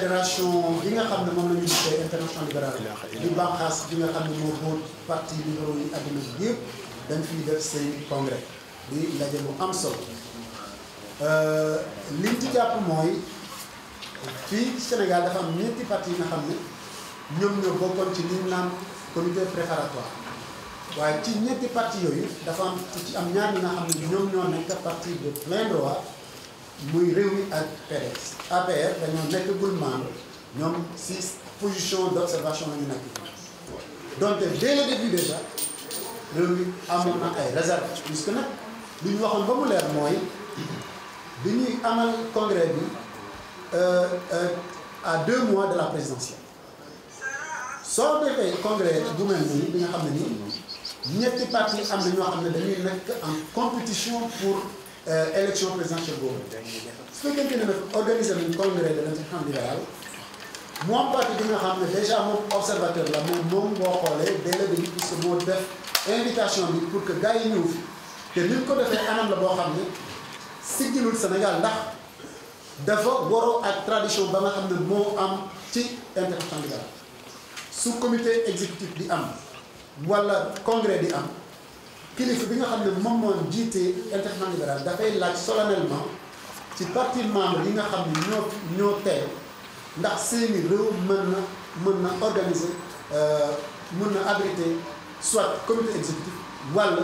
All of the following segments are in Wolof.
fédération bi nga xam ne moom la ñu gisee international libéral di bànqaas bi nga xam ne moo boot parti libéraux yi àddina bi yëpp dañ fiy def seen congrès di ndaje bu am solo liñ ci jàpp mooy fii Sénégal dafa am ñetti parti yi nga xam ne ñoom ñoo bokkoon ci li ñu naan comité préparatoire waaye ci ñetti parti yooyu dafa am ci am ñaar ñi nga xam ne ñoom ñoo nekk parti de plein droit muy Rewmi ak PDS. APR dañoo nekkagul membre ñoom si position d' observation la ñu nekk donc dès le début déjà Rewmi amoon na ay réserves puisque nag li ñu waxoon ba mu leer mooy bi ñuy amal congrès bi à 2 mois de la présidentielle soo defee congrès bu mel nii bi nga xam ne nii ñetti parti am na ñoo xam ne dañuy nekk en compétition pour élection présidentielle boobu su fekkente ne nag organiser nañ congrès de l'international libéral moom parti bi nga xam ne déjà moom observateur la moom boo xoolee dès le début puisque moo def invitation bi pour que gars yi ñëw fi te ni ko defee anam la boo xam ne siggilul Sénégal ndax dafa waroo ak tradition ba nga xam ne moo am ci international libéral su comité exécutif di am wala congrès di am kilifa bi nga xam ne moom moo jiite international libéral dafay laaj solennellement ci parti membre yi nga xam ne ñoo teew ndax seeni réew mën na organiser mën na abriter soit comité exécutif wala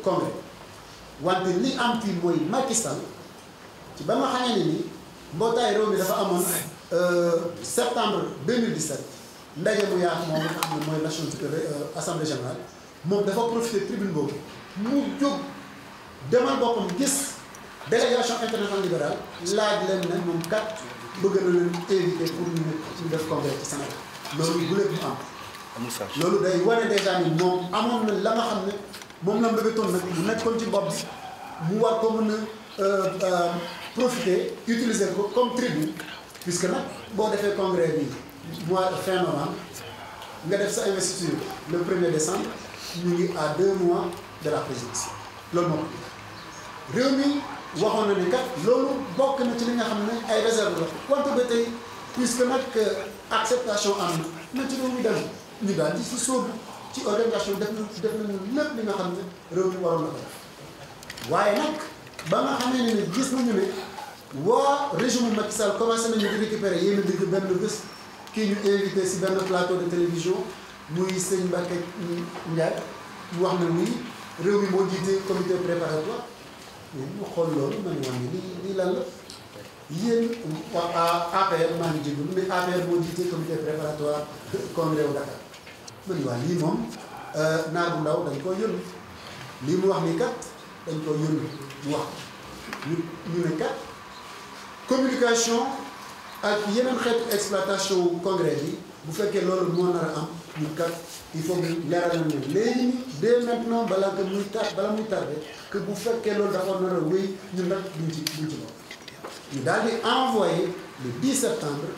congrès wante li am fii mooy Macky Sall ci ba nga xamee ne ni mbootaay réew mi dafa amoon septembre 2017 ndaje mu yaatu moom nga xam ne mooy nation assemblée générale moom dafa profité tribune boobu mu jóg demal boppam gis délégation internationale libérale laaj leen ne moom kat bëgg na leen invité pour ñu def congrès ci Sénégal loolu bu lépp mu am loolu day wane déjà ni moom amoon na la nga xam ne moom la mbébétoon nag mu nekkoon ci bopp bi mu war ko mën a profiter utiliser ko comme tribune puisque nag boo defee congrès bi mois fin novembre nga def sa investiture le 1er décembre ñu ngi à 2 mois de la présidence loolu moo ko réew mi waxoon na ni kat loolu bokk na ci li nga xam ne ay réserve la wante ba tey puisque nag acceptation am na ci réew mi dem ñu daal di si sóobu ci organisation def nañu lépp li nga xam ne réew mi waroon na ko def waaye nag ba nga xamee ne gis nañu ne waa régime Macky Sall commencé nañu di récupérer yéen a digg benn bés kii ñu invité si benn plateau de télévision muy sëñ Mbacké Ndiaye mu wax na ni réew mi moo jiite comité préparatoire ñu xool loolu ma ne wax ne lii lan la yéen waa APR maa ngi jégalu mais APR moo jiite comité préparatoire congrès wu Dakar ma ne waa lii moom naar bu ndaw dañ koo yónni lii mu wax nii kat dañ koo yónni mu wax ñu ne kat communication ak yeneen xeetu exploitation congrès bi bu fekkee loolu moo nar a am ñu kat il faut que leeral nañ ne léegi nii dès maintenant balaa muy tardé que bu fekkee loolu dafa nar a wéy ñun nag duñ ci loolu ñu daal di envoyé le 10 septembre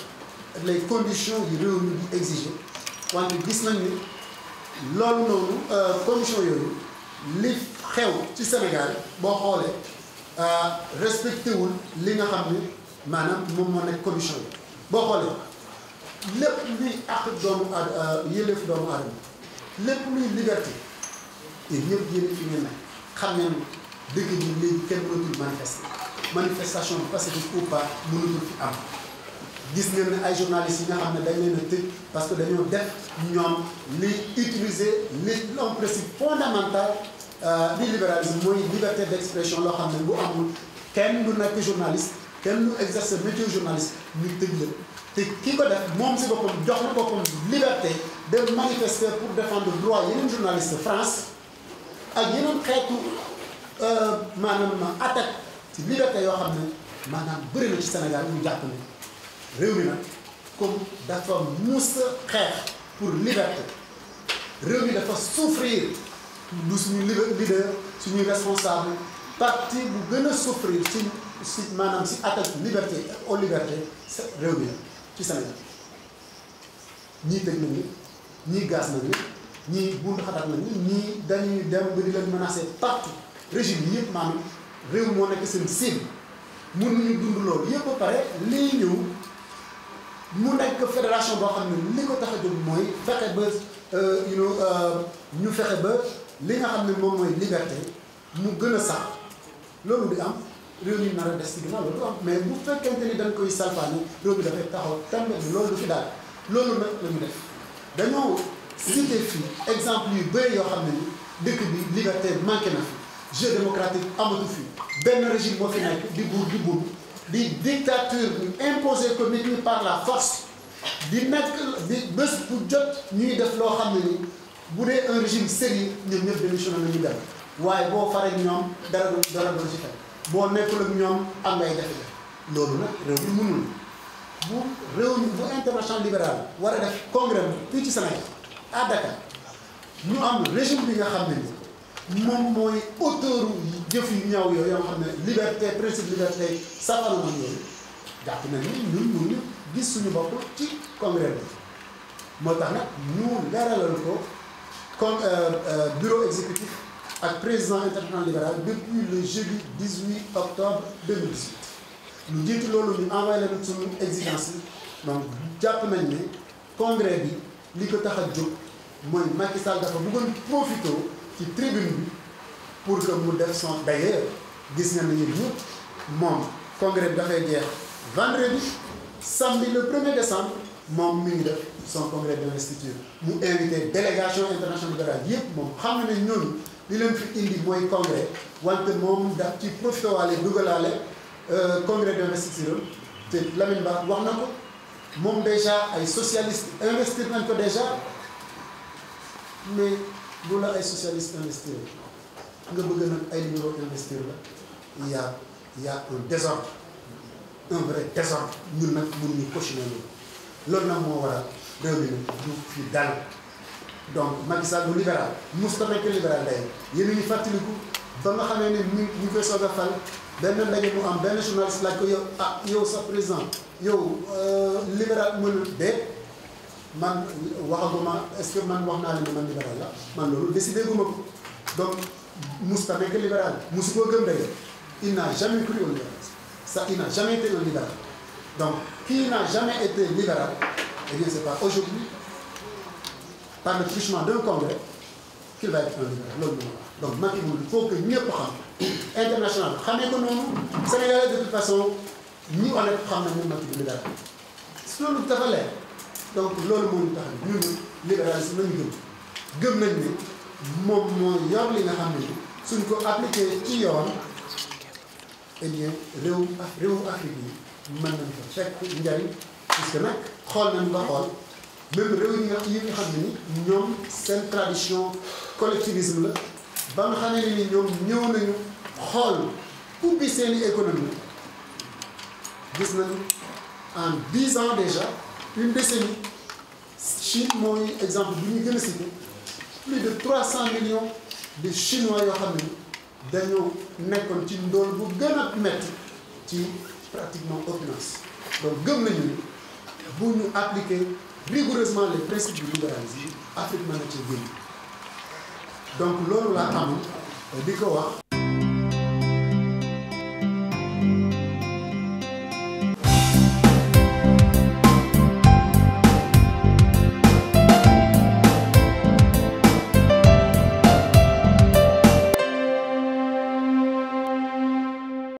les conditions yi réew mi di exiger wante gis nañ ni loolu noonu conditions yooyu li xew ci Sénégal boo xoolee respecté wul li nga xam ne maanaam moom moo nekk condition yi boo xoolee lépp luy àq doomu yëleef doomu aadama lépp luy liberté yéen ñëpp yéen fi ngeen nekk xam ngeen dëkk bi léegi kenn mënatul manifestation pacifique ou pas mënatul fi am gis ngeen ne ay journalistes yi nga xam ne dañ leen a tëj parce que dañoo def ñoom li utiliser un principe fondamental li libéralisme mooy liberté d'expression loo xam ne bu amul kenn du nekk journaliste kenn du exercer métier journaliste ñu tëj la te ki ko def moom si boppam jox na boppam liberté de manifester pour défendre droit yeneen journaliste France ak yeneen xeetu maanaam attaque ci liberté yoo xam ne maanaam bëri na ci Sénégal ñu jàpp ne réew mi nag comme dafa mus a xeex pour liberté réew mi dafa souffrir lu suñu leader suñuy responsable parti bu gën a souffrir si maanaam si attaque liberté aux libertés réew mi la ci Sénégal ñii tëj nañu ñii gaz nañu ñii bundu xataat nañu ñii dañuy dem ba di leen menacer partout régime yi yëpp maanaam réew moo nekk seen cible mënuñu dund loolu yëpp ba pare lii ñëw mu nekk fédération boo xam ne li ko tax a jóg mooy fexe ba ñu fexe ba li nga xam ne moom mooy liberté mu gën a sax loolu di am réew mi nar a des ci ginnaaw loolu du am mais bu fekkente ni dañ koy salfaani réew mi dafay taxaw tamit loolu du fi daal loolu nag la ñu def dañoo cité fii exemple yu bëri yoo xam ne ni dëkk bi liberté manqué na fi jeu démocratique amatu fi benn régime moo fi nekk di buur di buur di dictature ñu imposé ko nit ñi par la force di nekk di bés bu jot ñuy def loo xam ne ni bu dee un régime sérieux ñoom ñëpp démissionné nañu dem waaye boo faree ñoom dara du ci fekk boo nekkul ak ñoom am ngay jafe-jafe loolu nag réew mi mënul bu réew mi bu international libéral war a def congrès fii ci Sénégal à Dakar ñu am régime bi nga xam ne ni moom mooy auteur jëf yu ñaaw yooyu yoo xam ne liberté principe liberté safara na yooyu jàpp na ni ñun mënuñu gis suñu bopp ci congrès bi moo tax nag ñu leeralal ko comme bureau exécutif ak président international libéral depuis le jeudi 18 octobre 2018 lu jiitu loolu ñu envoyé leen suñu exigence yi donc jàpp nañ ne congrès bi li ko tax a jóg mooy Macky Sall dafa bëggoon profité ci tribune bi pour que mu def son d'ailleurs gis nga ne yéen ñëpp moom congrès bi dafay jeex vendredi samedi le 1er décembre moom mi ngi def son congrès d'investiture mu invité délégation internationale libérale yëpp moom xam na ne ñooñu li leen fi indi mooy congrès wante moom daf ci profité waale dugalaale congrès d'investiture te Lamine Ba wax na ko moom déjà ay socialistes investir nañ ko déjà mais bu la ay socialistes investir nga bëgg nag ay libéraux investir la il y a un désordre un vrai désordre ñun nag mënuñu cautionner loolu nag moo waral réew mi du fi dal donc Macky Sall bu libéral musta nekk libéral day yéen a ngi fàttaliku ba nga xamee ne ñu koy soog a fal benn ndaje mu am benn journaliste laaj ko yow sa président yow libéral mënul déet man waxaguma est-ce que man wax naa leen ne man libéral la man loolu décidé guma ko donc musta nekk libéral musu koo gëm d'ailleurs il n'a jamais cru au libéralisme ça il n'a jamais été un libéral donc qui n'a jamais été libéral eh bien c'est pas aujourd'hui par le truchement d'un congrès qu'il va être un libéral loolu moom la donc Macky moom il faut que ñëpp xam international xamee ko noonu Sénégalais de toute façon ñi honnête xam na moom Macky du libéral loolu dafa leer donc loolu moo ñu tax ñun libéralisme lañu gëm nañ ne moom moo yor li nga xam ne suñ ko appliqué ci yoon eh bien réewu Afrique yi mën nañ ko fekk njariñ puisque nag xool nañ nga xool même réew yi nga xam ne ni ñoom seen tradition collectivisme la ba nga xam ne ni ñoom ñëw nañu xool ubbi seeni économie gis nañu en 10 ans déjà une décennie Chine mooy exemple bi ñu gën a cité plus de 300 millions de Chinois yoo xam ne dañoo nekkoon ci ndóol bu gën a metti ci pratiquement opulence donc gëm nañu ni bu ñu appliquer rigoureusement les principes du libéralisme Afrique mën na ci génn donc loolu laa am di ko wax